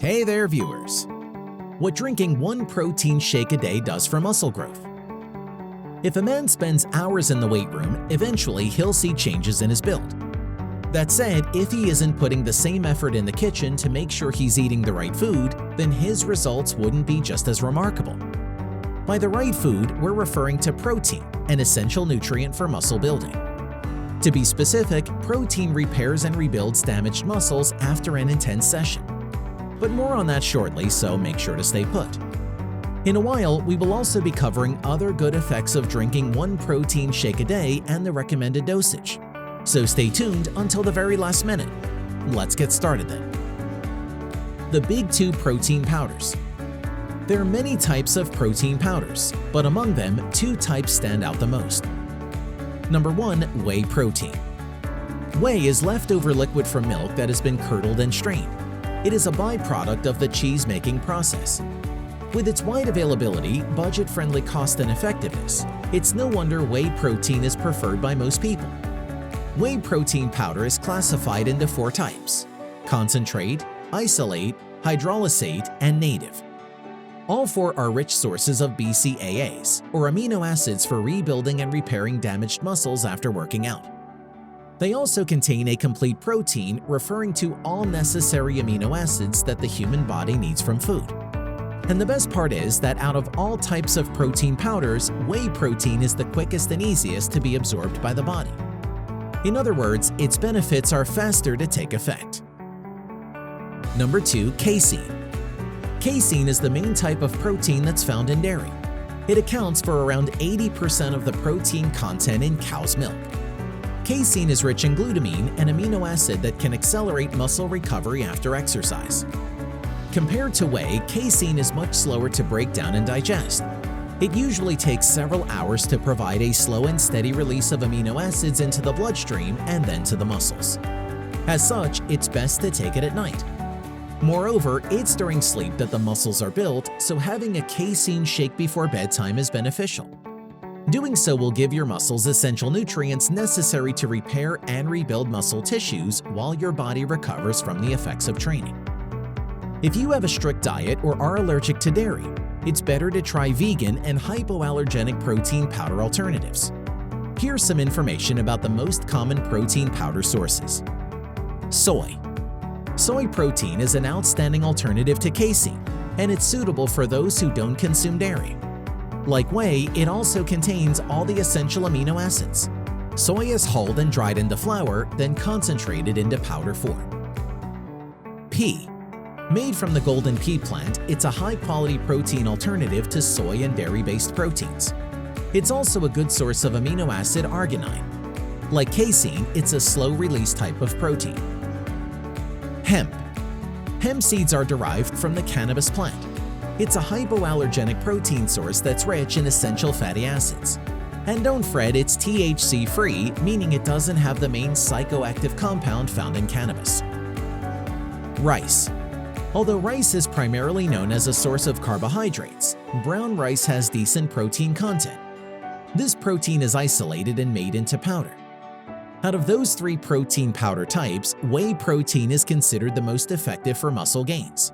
Hey there, viewers! What drinking one protein shake a day does for muscle growth. If a man spends hours in the weight room, eventually he'll see changes in his build. That said, if he isn't putting the same effort in the kitchen to make sure he's eating the right food, then his results wouldn't be just as remarkable. By the right food, we're referring to protein, an essential nutrient for muscle building. To be specific, protein repairs and rebuilds damaged muscles after an intense session. But more on that shortly, so make sure to stay put. In a while, we will also be covering other good effects of drinking one protein shake a day and the recommended dosage. So stay tuned until the very last minute. Let's get started then. The big two protein powders. There are many types of protein powders, but among them, two types stand out the most. Number 1. Whey protein. Whey is leftover liquid from milk that has been curdled and strained. It is a byproduct of the cheese-making process. With its wide availability, budget-friendly cost and effectiveness, it's no wonder whey protein is preferred by most people. Whey protein powder is classified into 4 types: concentrate, isolate, hydrolysate, and native. All 4 are rich sources of BCAAs, or amino acids for rebuilding and repairing damaged muscles after working out. They also contain a complete protein, referring to all necessary amino acids that the human body needs from food. And the best part is that out of all types of protein powders, whey protein is the quickest and easiest to be absorbed by the body. In other words, its benefits are faster to take effect. Number 2. Casein. Casein is the main type of protein that's found in dairy. It accounts for around 80% of the protein content in cow's milk. Casein is rich in glutamine, an amino acid that can accelerate muscle recovery after exercise. Compared to whey, casein is much slower to break down and digest. It usually takes several hours to provide a slow and steady release of amino acids into the bloodstream and then to the muscles. As such, it's best to take it at night. Moreover, it's during sleep that the muscles are built, so having a casein shake before bedtime is beneficial. Doing so will give your muscles essential nutrients necessary to repair and rebuild muscle tissues while your body recovers from the effects of training. If you have a strict diet or are allergic to dairy, it's better to try vegan and hypoallergenic protein powder alternatives. Here's some information about the most common protein powder sources. Soy. Soy protein is an outstanding alternative to casein, and it's suitable for those who don't consume dairy. Like whey, it also contains all the essential amino acids. Soy is hulled and dried into flour, then concentrated into powder form. Pea. Made from the golden pea plant, it's a high-quality protein alternative to soy and dairy-based proteins. It's also a good source of amino acid arginine. Like casein, it's a slow-release type of protein. Hemp. Hemp seeds are derived from the cannabis plant. It's a hypoallergenic protein source that's rich in essential fatty acids. And don't fret, it's THC-free, meaning it doesn't have the main psychoactive compound found in cannabis. Rice. Although rice is primarily known as a source of carbohydrates, brown rice has decent protein content. This protein is isolated and made into powder. Out of those 3 protein powder types, whey protein is considered the most effective for muscle gains.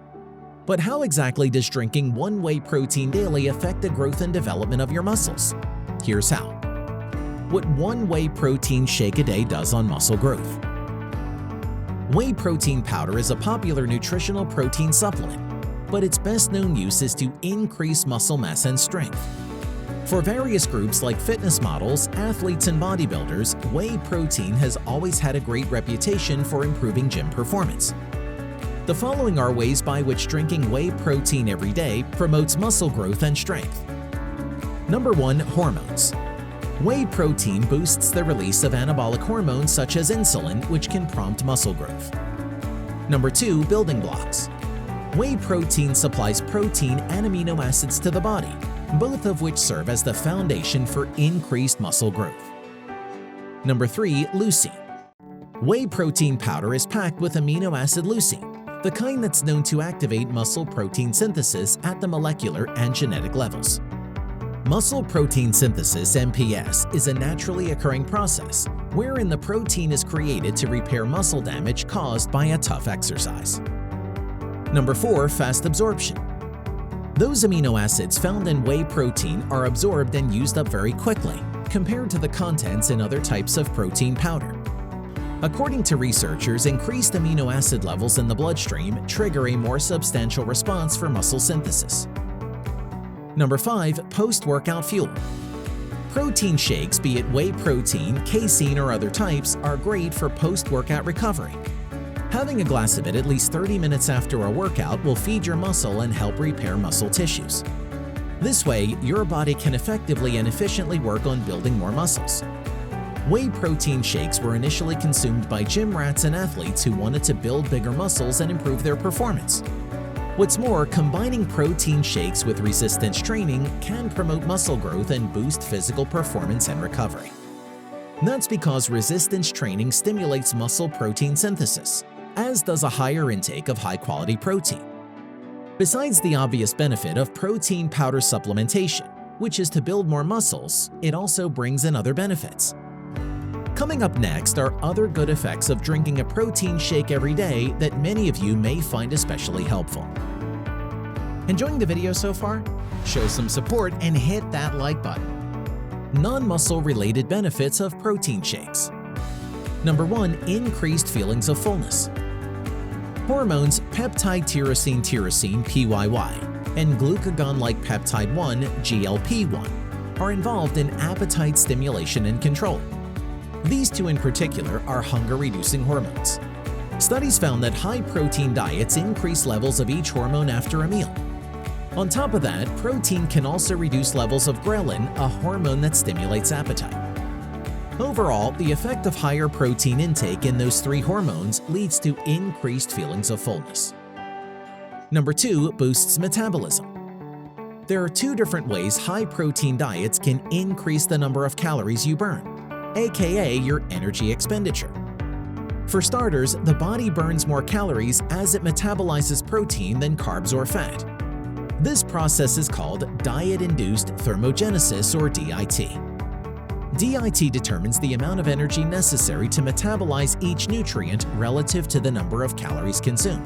But how exactly does drinking one whey protein daily affect the growth and development of your muscles? Here's how. What one whey protein shake a day does on muscle growth. Whey protein powder is a popular nutritional protein supplement, but its best known use is to increase muscle mass and strength. For various groups like fitness models, athletes, and bodybuilders, whey protein has always had a great reputation for improving gym performance. The following are ways by which drinking whey protein every day promotes muscle growth and strength. Number 1. Hormones. Whey protein boosts the release of anabolic hormones such as insulin, which can prompt muscle growth. Number 2. Building blocks. Whey protein supplies protein and amino acids to the body, both of which serve as the foundation for increased muscle growth. Number 3. Leucine. Whey protein powder is packed with amino acid leucine, the kind that's known to activate muscle protein synthesis at the molecular and genetic levels. Muscle protein synthesis (MPS) is a naturally occurring process wherein the protein is created to repair muscle damage caused by a tough exercise. Number 4. Fast absorption. Those amino acids found in whey protein are absorbed and used up very quickly, compared to the contents in other types of protein powder. According to researchers, increased amino acid levels in the bloodstream trigger a more substantial response for muscle synthesis. Number 5. Post-workout fuel. Protein shakes, be it whey protein, casein, or other types, are great for post-workout recovery. Having a glass of it at least 30 minutes after a workout will feed your muscle and help repair muscle tissues. This way, your body can effectively and efficiently work on building more muscles. Whey protein shakes were initially consumed by gym rats and athletes who wanted to build bigger muscles and improve their performance. What's more, combining protein shakes with resistance training can promote muscle growth and boost physical performance and recovery. That's because resistance training stimulates muscle protein synthesis, as does a higher intake of high-quality protein. Besides the obvious benefit of protein powder supplementation, which is to build more muscles, it also brings in other benefits. Coming up next are other good effects of drinking a protein shake every day that many of you may find especially helpful. Enjoying the video so far? Show some support and hit that like button. Non-muscle related benefits of protein shakes. Number 1. Increased feelings of fullness. Hormones peptide tyrosine PYY and glucagon-like peptide 1 GLP-1 are involved in appetite stimulation and control. These two in particular are hunger-reducing hormones. Studies found that high-protein diets increase levels of each hormone after a meal. On top of that, protein can also reduce levels of ghrelin, a hormone that stimulates appetite. Overall, the effect of higher protein intake in those three hormones leads to increased feelings of fullness. Number 2. Boosts metabolism. There are two different ways high-protein diets can increase the number of calories you burn, aka your energy expenditure. For starters, the body burns more calories as it metabolizes protein than carbs or fat. This process is called diet-induced thermogenesis, or DIT. DIT determines the amount of energy necessary to metabolize each nutrient relative to the number of calories consumed.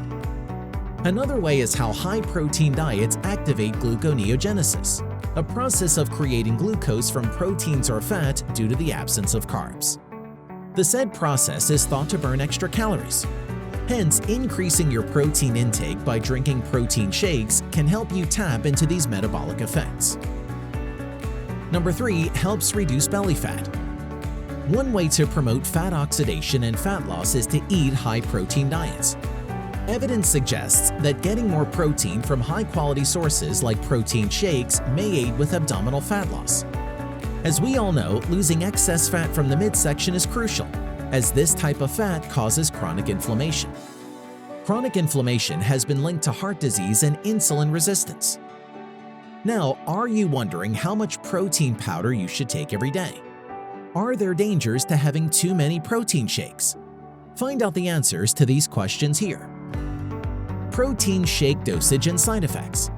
Another way is how high-protein diets activate gluconeogenesis, a process of creating glucose from proteins or fat due to the absence of carbs. The said process is thought to burn extra calories. Hence, increasing your protein intake by drinking protein shakes can help you tap into these metabolic effects. Number 3. Helps reduce belly fat. One way to promote fat oxidation and fat loss is to eat high-protein diets. Evidence suggests that getting more protein from high-quality sources like protein shakes may aid with abdominal fat loss. As we all know, losing excess fat from the midsection is crucial, as this type of fat causes chronic inflammation. Chronic inflammation has been linked to heart disease and insulin resistance. Now, are you wondering how much protein powder you should take every day? Are there dangers to having too many protein shakes? Find out the answers to these questions here. Protein shake dosage and side effects.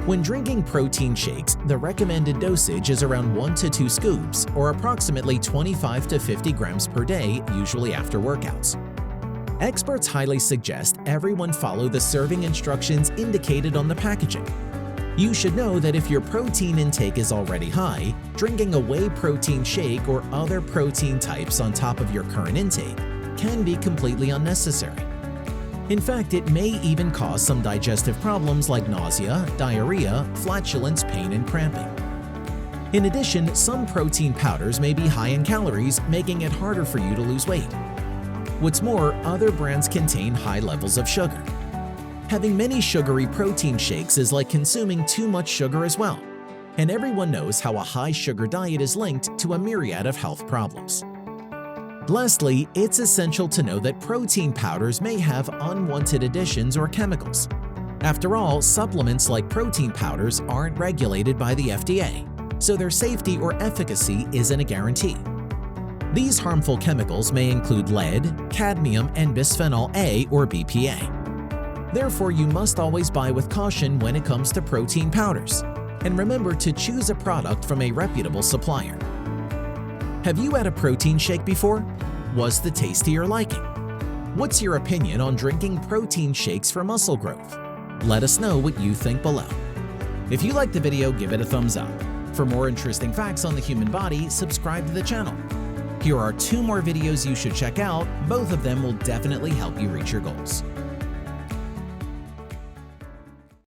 When drinking protein shakes, the recommended dosage is around 1 to 2 scoops, or approximately 25 to 50 grams per day, usually after workouts. Experts highly suggest everyone follow the serving instructions indicated on the packaging. You should know that if your protein intake is already high, drinking a whey protein shake or other protein types on top of your current intake can be completely unnecessary. In fact, it may even cause some digestive problems like nausea, diarrhea, flatulence, pain, and cramping. In addition, some protein powders may be high in calories, making it harder for you to lose weight. What's more, other brands contain high levels of sugar. Having many sugary protein shakes is like consuming too much sugar as well, and everyone knows how a high sugar diet is linked to a myriad of health problems. Lastly, it's essential to know that protein powders may have unwanted additions or chemicals. After all, supplements like protein powders aren't regulated by the FDA, so their safety or efficacy isn't a guarantee. These harmful chemicals may include lead, cadmium, and bisphenol A or BPA. Therefore, you must always buy with caution when it comes to protein powders, and remember to choose a product from a reputable supplier. Have you had a protein shake before? Was the taste to your liking? What's your opinion on drinking protein shakes for muscle growth? Let us know what you think below. If you liked the video, give it a thumbs up. For more interesting facts on the human body, subscribe to the channel. Here are 2 more videos you should check out. Both of them will definitely help you reach your goals.